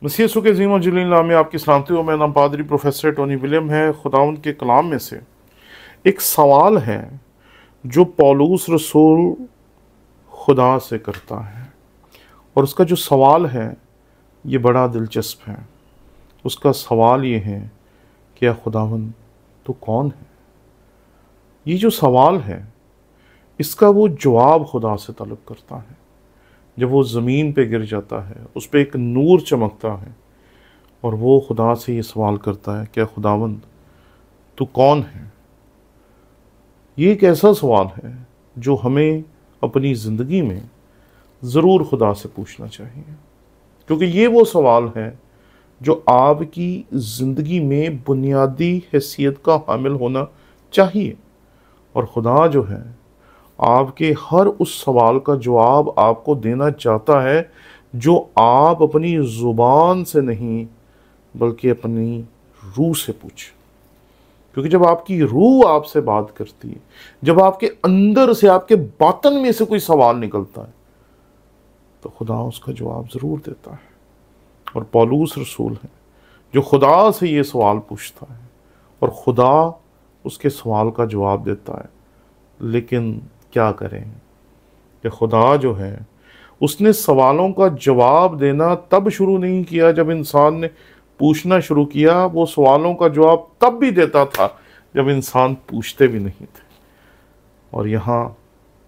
मसीह यीशु के अज़ीम और जलील नाम में आपकी सलामती हो। मेरा नाम पादरी प्रोफेसर टोनी विलियम है। खुदावंद के कलाम में से एक सवाल है जो पौलुस रसूल खुदा से करता है, और उसका जो सवाल है ये बड़ा दिलचस्प है। उसका सवाल ये है कि या खुदावंद तो कौन है। ये जो सवाल है इसका वो जवाब खुदा से तलब करता है। जब वो ज़मीन पे गिर जाता है उस पर एक नूर चमकता है और वो खुदा से ये सवाल करता है क्या खुदावंद तू कौन है। ये एक ऐसा सवाल है जो हमें अपनी ज़िंदगी में ज़रूर खुदा से पूछना चाहिए, क्योंकि ये वो सवाल है जो आपकी ज़िंदगी में बुनियादी हैसियत का हामिल होना चाहिए। और खुदा जो है आपके हर उस सवाल का जवाब आपको देना चाहता है जो आप अपनी ज़ुबान से नहीं बल्कि अपनी रूह से पूछें। क्योंकि जब आपकी रूह आपसे बात करती है, जब आपके अंदर से, आपके बातन में से कोई सवाल निकलता है, तो खुदा उसका जवाब ज़रूर देता है। और पौलुस रसूल है जो खुदा से ये सवाल पूछता है और खुदा उसके सवाल का जवाब देता है। लेकिन क्या करें कि खुदा जो है उसने सवालों का जवाब देना तब शुरू नहीं किया जब इंसान ने पूछना शुरू किया। वो सवालों का जवाब तब भी देता था जब इंसान पूछते भी नहीं थे। और यहाँ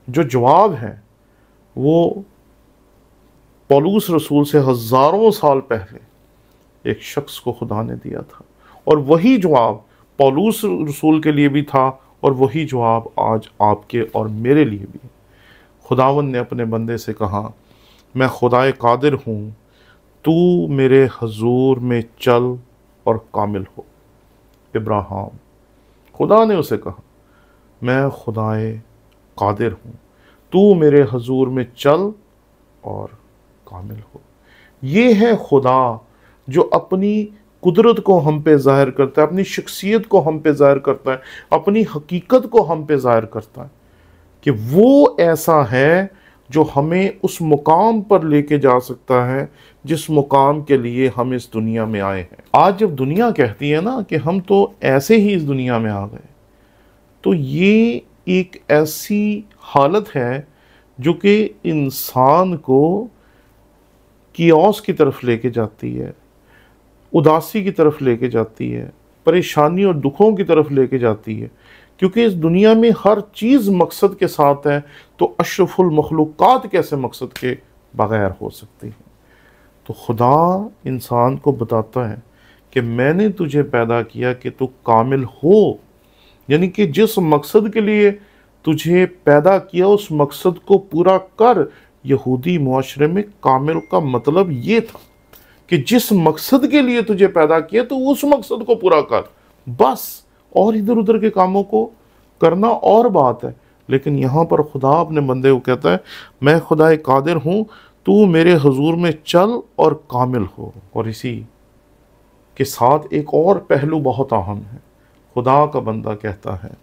जो जवाब है वो पौलुस रसूल से हज़ारों साल पहले एक शख्स को खुदा ने दिया था, और वही जवाब पौलुस रसूल के लिए भी था और वही जवाब आज आपके और मेरे लिए भी। खुदावंद ने अपने बंदे से कहा, मैं खुदाए कादिर हूँ, तू मेरे हजूर में चल और कामिल हो। इब्राहिम, खुदा ने उसे कहा, मैं खुदाए कादिर हूँ, तू मेरे हजूर में चल और कामिल हो। ये है खुदा जो अपनी कुदरत को हम पे ज़ाहिर करता है, अपनी शख्सियत को हम पे ज़ाहिर करता है, अपनी हकीकत को हम पे ज़ाहिर करता है कि वो ऐसा है जो हमें उस मुकाम पर लेके जा सकता है जिस मुकाम के लिए हम इस दुनिया में आए हैं। आज जब दुनिया कहती है ना कि हम तो ऐसे ही इस दुनिया में आ गए, तो ये एक ऐसी हालत है जो कि इंसान को कियोस की तरफ लेके जाती है, उदासी की तरफ लेके जाती है, परेशानी और दुखों की तरफ लेके जाती है। क्योंकि इस दुनिया में हर चीज़ मकसद के साथ है, तो अशरफुल मखलूक़ात कैसे मकसद के बग़ैर हो सकती है। तो खुदा इंसान को बताता है कि मैंने तुझे पैदा किया कि तू कामिल हो, यानी कि जिस मकसद के लिए तुझे पैदा किया उस मकसद को पूरा कर। यहूदी मुआशरे में कामिल का मतलब ये था कि जिस मकसद के लिए तुझे पैदा किया तो उस मकसद को पूरा कर, बस। और इधर उधर के कामों को करना और बात है। लेकिन यहाँ पर खुदा अपने बंदे को कहता है, मैं खुदा कादिर हूँ, तू मेरे हुजूर में चल और कामिल हो। और इसी के साथ एक और पहलू बहुत अहम है। खुदा का बंदा कहता है,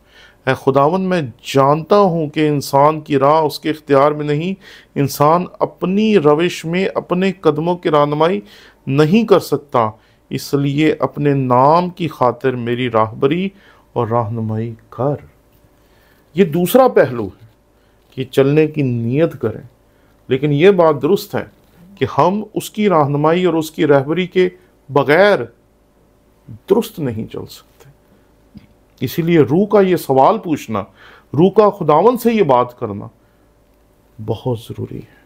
ऐ खुदावंद मैं जानता हूँ कि इंसान की राह उसके इख्तियार में नहीं, इंसान अपनी रविश में अपने कदमों की रहनुमाई नहीं कर सकता, इसलिए अपने नाम की खातिर मेरी राहबरी और रहनुमाई कर। ये दूसरा पहलू है कि चलने की नीयत करें, लेकिन ये बात दुरुस्त है कि हम उसकी रहनुमाई और उसकी रहबरी के बगैर दुरुस्त नहीं चल सकते। इसीलिए रूह का ये सवाल पूछना, रूह का खुदावन से ये बात करना बहुत ज़रूरी है।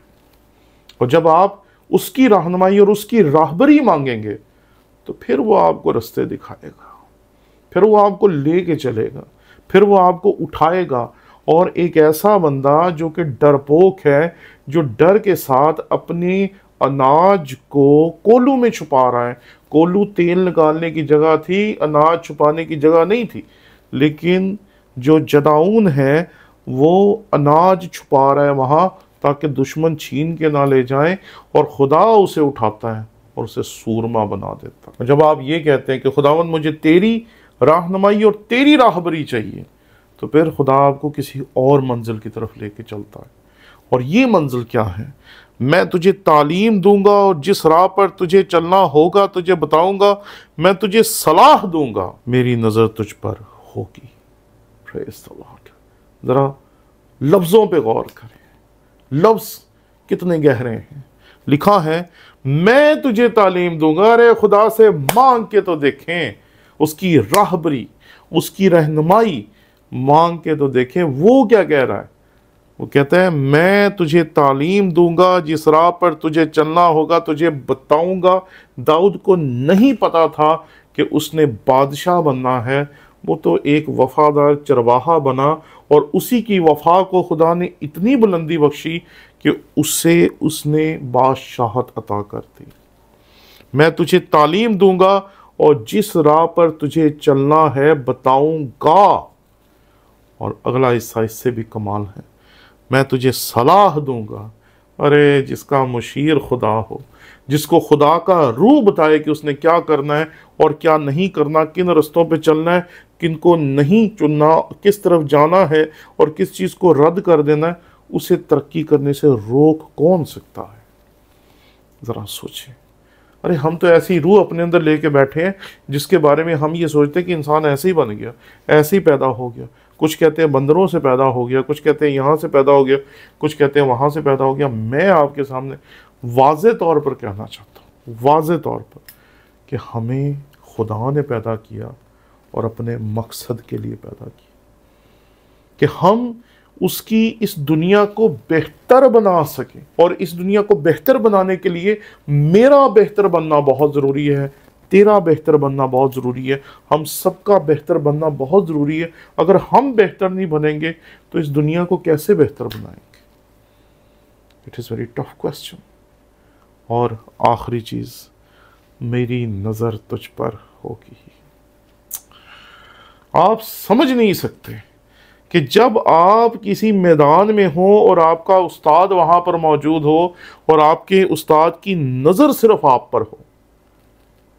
और जब आप उसकी रहनुमाई और उसकी राहबरी मांगेंगे तो फिर वो आपको रास्ते दिखाएगा, फिर वो आपको लेके चलेगा, फिर वो आपको उठाएगा। और एक ऐसा बंदा जो कि डरपोक है, जो डर के साथ अपने अनाज को कोल्हू में छुपा रहा है। कोल्हू तेल निकालने की जगह थी, अनाज छुपाने की जगह नहीं थी। लेकिन जो जदाऊन है वो अनाज छुपा रहा है वहाँ, ताकि दुश्मन छीन के ना ले जाएं, और खुदा उसे उठाता है और उसे सूरमा बना देता है। जब आप ये कहते हैं कि खुदावंद मुझे तेरी रहनुमाई और तेरी राहबरी चाहिए, तो फिर खुदा आपको किसी और मंजिल की तरफ लेके चलता है और ये मंजिल क्या है? मैं तुझे तालीम दूंगा और जिस राह पर तुझे चलना होगा तुझे बताऊंगा, मैं तुझे सलाह दूंगा, मेरी नज़र तुझ पर होगी। Praise the Lord. ज़रा लफ्ज़ों पे गौर करें, लफ्ज़ कितने गहरे हैं। लिखा है मैं तुझे तालीम दूंगा। अरे खुदा से मांग के तो देखें, उसकी राहबरी, उसकी रहनुमाई मांग के तो देखें। वो क्या कह रहा है? वो कहता है मैं तुझे तालीम दूंगा, जिस राह पर तुझे चलना होगा तुझे बताऊंगा। दाऊद को नहीं पता था कि उसने बादशाह बनना है, वो तो एक वफादार चरवाहा बना और उसी की वफा को खुदा ने इतनी बुलंदी बख्शी कि उससे उसने बादशाहत अता कर दी। मैं तुझे तालीम दूंगा और जिस राह पर तुझे चलना है बताऊंगा। और अगला हिस्सा इससे भी कमाल है, मैं तुझे सलाह दूंगा। अरे जिसका मुशीर खुदा हो, जिसको खुदा का रूह बताए कि उसने क्या करना है और क्या नहीं करना, किन रस्तों पे चलना है, किन को नहीं चुनना, किस तरफ जाना है और किस चीज़ को रद्द कर देना है, उसे तरक्की करने से रोक कौन सकता है? ज़रा सोचें। अरे हम तो ऐसी रूह अपने अंदर लेके बैठे हैं जिसके बारे में हम ये सोचते हैं कि इंसान ऐसे ही बन गया, ऐसे ही पैदा हो गया। कुछ कहते हैं बंदरों से पैदा हो गया, कुछ कहते हैं यहाँ से पैदा हो गया, कुछ कहते हैं वहाँ से पैदा हो गया। मैं आपके सामने वाज़े तौर पर कहना चाहता हूँ, वाज़े तौर पर, कि हमें खुदा ने पैदा किया और अपने मकसद के लिए पैदा किया कि हम उसकी इस दुनिया को बेहतर बना सकें। और इस दुनिया को बेहतर बनाने के लिए मेरा बेहतर बनना बहुत ज़रूरी है, तेरा बेहतर बनना बहुत ज़रूरी है, हम सबका बेहतर बनना बहुत ज़रूरी है। अगर हम बेहतर नहीं बनेंगे तो इस दुनिया को कैसे बेहतर बनाएंगे? It is very tough question. और आखिरी चीज़, मेरी नज़र तुझ पर होगी। आप समझ नहीं सकते कि जब आप किसी मैदान में हो और आपका उस्ताद वहाँ पर मौजूद हो और आपके उस्ताद की नज़र सिर्फ आप पर हो,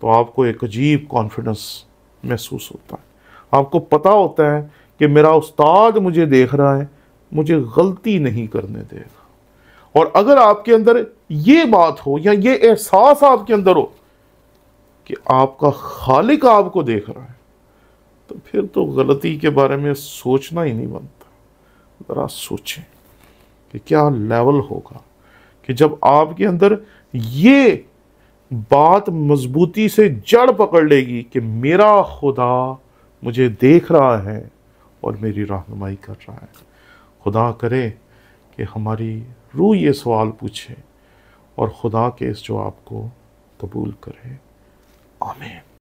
तो आपको एक अजीब कॉन्फिडेंस महसूस होता है। आपको पता होता है कि मेरा उस्ताद मुझे देख रहा है, मुझे गलती नहीं करने देगा। और अगर आपके अंदर ये बात हो या ये एहसास आपके अंदर हो कि आपका खालिक आपको देख रहा है, तो फिर तो गलती के बारे में सोचना ही नहीं बनता। ज़रा सोचें कि क्या लेवल होगा कि जब आपके अंदर ये बात मजबूती से जड़ पकड़ लेगी कि मेरा खुदा मुझे देख रहा है और मेरी रहनुमाई कर रहा है। खुदा करे कि हमारी रूह ये सवाल पूछे और खुदा के इस जवाब को कबूल करे। आमीन।